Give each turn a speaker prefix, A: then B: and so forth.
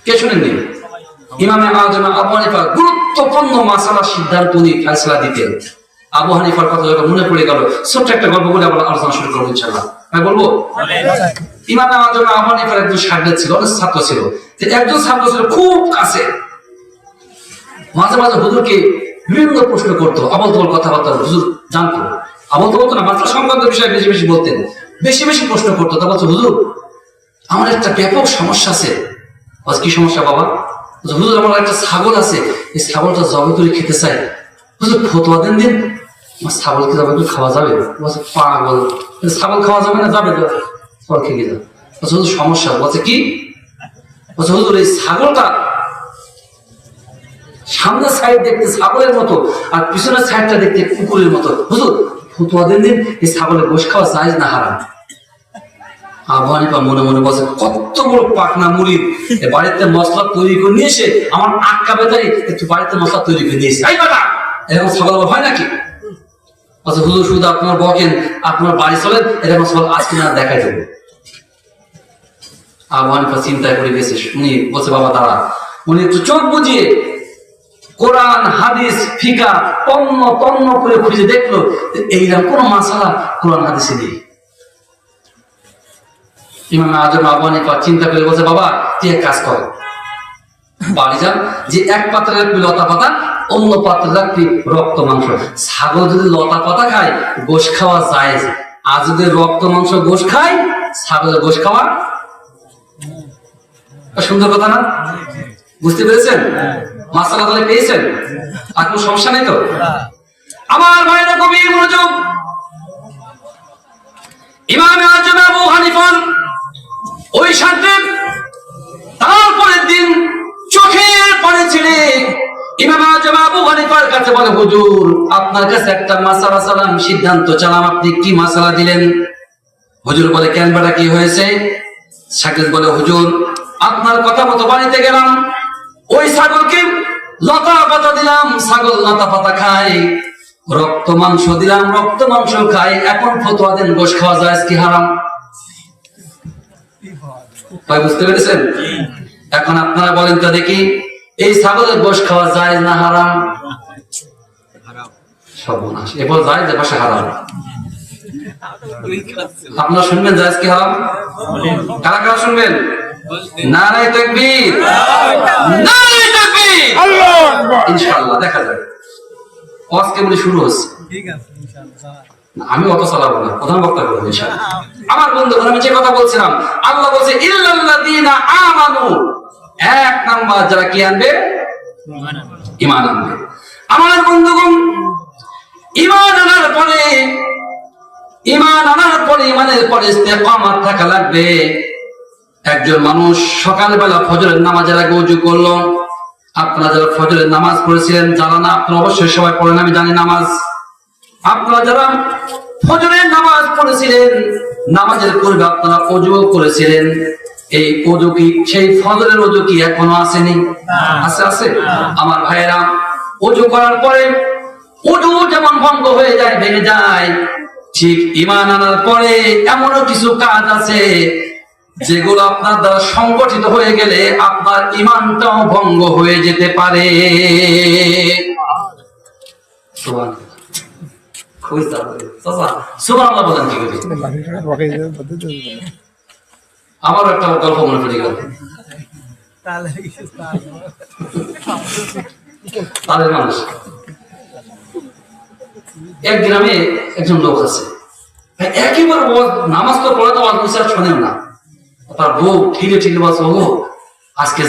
A: কে শুনেননি? ইমামে আযম আবু হানিফা গুরুত্বপূর্ণ মাসালা সিদ্ধান্ত নিয়ে ফয়সালা দিতেন। আবু হানিফার কথা যখন মনে পড়ে গেল, ছোট্ট একটা গল্প বলে আবার আলোচনা শুরু করবো ইনশাআল্লাহ। আমি বলবো, ইমামে আযম আবু হানিফার একজন শাগির্দ ছিল, অনেক ছাত্র ছিল। একজন ছাত্র ছিল খুব কাছে, মাঝে মাঝে হুজুরকে বিভিন্ন প্রশ্ন করতো, আবল তবল কথাবার্তা হুজুর জানতো। আবল তবল না, মাত্র সংক্রান্ত বিষয়ে বেশি বেশি বলতেন, বেশি বেশি প্রশ্ন করতো। তা বলছে, হুজুর আমার একটা ব্যাপক সমস্যা আছে। কি সমস্যা বাবা? হুজুর আমার একটা ছাগল আছে, এই ছাগলটা জবাই করে খেতে চাই, হুজুর ফতোয়া দেন দিন। আমার ছাগলকে জবাই করে খাওয়া যাবে? বলছে পাগল, ছাগল খাওয়া যাবে না? যাবে, ফল খেয়ে যাবে। বলছে হুজুর সমস্যা। বলছে কি? বলছে হুজুর এই ছাগলটা সামনের সাইড দেখতে ছাগলের মতো আর পিছনের সাইডটা দেখতে কুকুরের মতো, হুজুর ফতোয়া দেন দিন, এই ছাগলের গোশ খাওয়া জায়েজ না হারাম? আবু হানিফা মনে মনে বলছে, কত বড় পাকনা মুরিদ, বাড়িতে মশলা তৈরি করে নিয়ে এসে আমার আক্কা বেতাই একটু বাড়িতে মশলা তৈরি করে নিয়েছে, এই বেটা এরকম ছাগল হয় নাকি? আচ্ছা হুজুর শুধু আপনার বকেন, আপনার বাড়ি চলেন, এরকম ছাগল আজকে না দেখাই দেবো। আবু হানিফা চিন্তায় পড়ে গেছে। উনি বলছে, বাবা দাঁড়া। উনি একটু চোখ বুঝিয়ে কোরআন হাদিস ফিকা তন্ন তন্ন করে খুঁজে দেখলো, এইরকম কোন মাসালা কোরআন হাদিসে নেই। ইমাম আযম আবু হানিফা চিন্তা করে বলছে, বাবা তুই এক কাজ কর, বাড়ি যান, যে এক পাত্রে রাখবি লতা পাতা, অন্য পাত্রে রাখবি রক্ত মাংস। ছাগল যদি লতা পাতা খায় গোশ খাওয়া জায়েজ, আর যদি রক্ত মাংস গোশ খায়, ছাগলের গোশ খাওয়া। সুন্দর কথা না? বুঝতে পেরেছেন? মাসালা তাহলে পেয়েছেন? আর কোনো সমস্যা নেই তো? আমার ভাইরা গভীর মনোযোগ। ইমাম আযম আবু হানিফার ওই সাথে তারপরের দিন চোখের পানি ছেড়ে ইমাম আযম আবু হানিফার কাছে বলে, হুজুর আপনার কাছে একটা মাসালা সালাম, সিদ্ধান্ত চালাম, আপনি কি মাসালা দিলেন? হুজুর বলে, কেন বেটা কি হয়েছে? শাকিল বলে, হুজুর আপনার কথা মতো বাড়িতে গেলাম, ওই ছাগলকে লতা পাতা দিলাম, ছাগল লতা পাতা খায়, রক্ত মাংস দিলাম, রক্ত মাংস খায়, এখন ফতোয়া দেন গোশ খাওয়া জায়েজ কি হারাম? ভাই বুঝতে পেরেছেন? এখন আপনারা বলেন তো দেখি, এই ছাগলের গোশ খাওয়া জায়েজ না হারাম? সর্বনাশ, এরপর জায়েজ, এর পাশে হারাম। আপনারা শুনবেন জায়েজ কি হারাম? কারা কারা শুনবেন? নারে তাকবীর, নারে তাকবীর, আল্লাহু আকবার। ইনশাআল্লাহ দেখা যাবে। আজকে বলে শুরু হচ্ছে, ঠিক আছে ইনশাআল্লাহ। আমি অত চালাবো না, প্রধান বক্তা করবো ইনশাআল্লাহ। আমার বন্ধুগণ, আমি যে কথা বলছিলাম, আল্লাহ বলছে ইল্লাল্লাযীনা আমানু, এক নাম্বার যারা কি আনবে? ঈমান আনবে। আমার বন্ধুগণ, ঈমান আনার পরে ঈমানের পরে ইস্তেকামাত থাকা লাগবে। একজন মানুষ সকালবেলা ফজরের নামাজের আগে ওযু করলো। আপনারা যারা ফজরের নামাজ পড়েছিলেন, যারা না আপনারা অবশ্যই সবাই পড়েন, আমি জানি নামাজ। আপনারা যারা ফজরের নামাজ পড়েছিলেন, নামাজের পূর্বে আপনারা ওযু করেছিলেন, এই ওযু কি সেই ফজরের ওযু কি এখনো আসেনি? আছে, আছে। আমার ভাইয়েরা, ওযু করার পরে ওযু যেমন ভঙ্গ হয়ে যায়, ভেঙে যায়, ঠিক ঈমান আনার পরে এমনও কিছু কাজ আছে যেগুলো আপনার দ্বারা সংগঠিত হয়ে গেলে আপনার ঈমানটাও ভঙ্গ হয়ে যেতে পারে। সুবহানাল্লাহ বলেন কি করে? আমার একটা গল্প মনে পড়ে গেল। তাদের মানুষ, এক গ্রামে একজন লোক আছে, একেবারে নামাজ তো পড়ে তো আর শোনেন না, তার বউ ঠিলে ঠিলে বলছে, ও আজকে